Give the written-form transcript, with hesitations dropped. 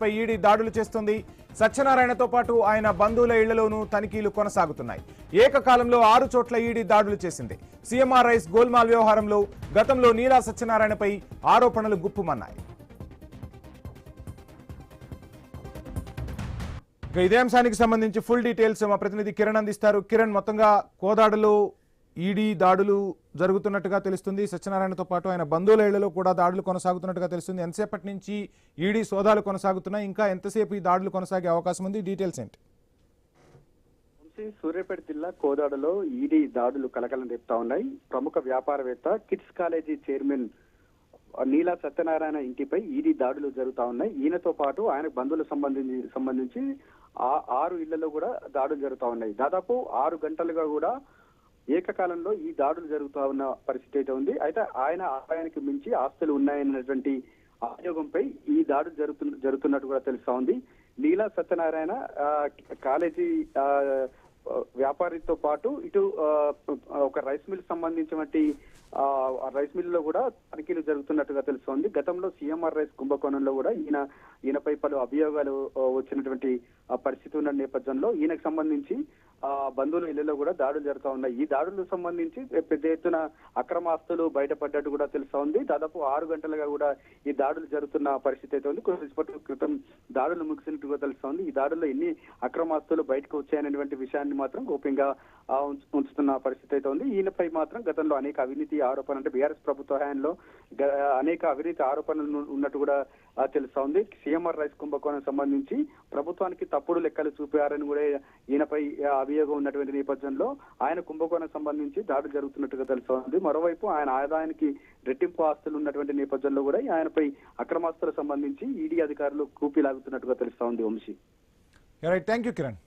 పై ED దాడులు చేస్తుంది. సత్యనారాయణతో పాటు ఆయన బంధువుల ఇళ్లలోనూ తనిఖీలు కొనసాగుతున్నాయి. ఏకకాలంలో 6 చోట్ల ఈడీ దాడులు చేసింది. సీఎంఆర్ రైస్ గోల్మాల్ వ్యవహారంలో గతంలో నీలా సత్యనారాయణపై ఆరోపణలు గుప్పుమన్నాయి. ఇదే అంశానికి సంబంధించి ఫుల్ డీటెయిల్స్ మా ప్రతినిధి కిరణ్ అందిస్తారు. కిరణ్, మొత్తంగా కోదాడలో ఈడీ దాడులు జరుగుతున్నట్టుగా తెలుస్తుంది. సత్యనారాయణతో పాటు ఆయన బంధువుల ఇళ్లలో కూడా దాడులు కొనసాగుతున్నట్టుగా తెలుస్తుంది. ఎంతసేపటి నుంచి ఈడీ సోదాలు కొనసాగుతున్నాయి? ఇంకా ఎంతసేపు ఈ దాడులు కొనసాగే అవకాశం ఉంది? డీటెయిల్స్ ఏంటి? సూర్యాపేట జిల్లా కోదాడలో ఈడీ దాడులు కలకలం రేపుతా ఉన్నాయి. ప్రముఖ వ్యాపారవేత్త కిడ్స్ కాలేజీ చైర్మన్ నీలా సత్యనారాయణ ఇంటిపై ఈడీ దాడులు జరుగుతా ఉన్నాయి. ఈయనతో పాటు ఆయన బంధువులకు సంబంధించి 6 ఇళ్లలో కూడా దాడులు జరుగుతా ఉన్నాయి. దాదాపు 6 గంటలుగా కూడా ఏకకాలంలో ఈ దాడులు జరుగుతూ ఉన్న పరిస్థితి అయితే ఉంది. అయితే ఆయన ఆదాయానికి మించి ఆస్తులు ఉన్నాయన్నటువంటి అభియోగంపై ఈ దాడులు జరుగుతున్నట్టు కూడా తెలుస్తా ఉంది. నీలా సత్యనారాయణ కాలేజీ వ్యాపారితో పాటు ఇటు ఒక రైస్ మిల్ సంబంధించినటువంటి రైస్ మిల్ లో కూడా తనిఖీలు జరుగుతున్నట్టుగా తెలుస్తోంది. గతంలో సీఎంఆర్ రైస్ కుంభకోణంలో కూడా ఈయనపై పలు అభియోగాలు వచ్చినటువంటి పరిస్థితి ఉన్న నేపథ్యంలో ఈయనకు సంబంధించి బంధువుల ఇళ్లలో కూడా దాడులు జరుగుతూ ఉన్నాయి. ఈ దాడులకు సంబంధించి పెద్ద ఎత్తున అక్రమాస్తులు బయటపడ్డట్టు కూడా తెలుస్తా ఉంది. దాదాపు 6 గంటలుగా కూడా ఈ దాడులు జరుగుతున్న పరిస్థితి అయితే ఉంది. కొద్దిసేపటి క్రితం దాడులు ముగిసినట్టుగా తెలుస్తా ఉంది. ఈ దాడుల్లో ఎన్ని అక్రమాస్తులు బయటకు వచ్చాయనేటువంటి విషయాన్ని మాత్రం గోప్యంగా ఉంచుతున్న పరిస్థితి అయితే ఉంది. ఈయనపై మాత్రం గతంలో అనేక అవినీతి ఆరోపణలు, అంటే బీఆర్ఎస్ ప్రభుత్వ హయాంలో అనేక అవినీతి ఆరోపణలు ఉన్నట్టు కూడా తెలుస్తా ఉంది. సీఎంఆర్ రైస్ కుంభకోణం సంబంధించి ప్రభుత్వానికి తప్పుడు లెక్కలు చూపారని కూడా ఈయనపై అభియోగం ఉన్నటువంటి నేపథ్యంలో ఆయన కుంభకోణం సంబంధించి దాడులు జరుగుతున్నట్టుగా తెలుస్తోంది. మరోవైపు ఆయన ఆదాయానికి రెట్టింపు ఆస్తులు ఉన్నటువంటి నేపథ్యంలో కూడా ఆయనపై అక్రమాస్తులకు సంబంధించి ఈడీ అధికారులు కూపీ లాగుతున్నట్టుగా తెలుస్తా ఉంది. Vamshi, thank you Kiran.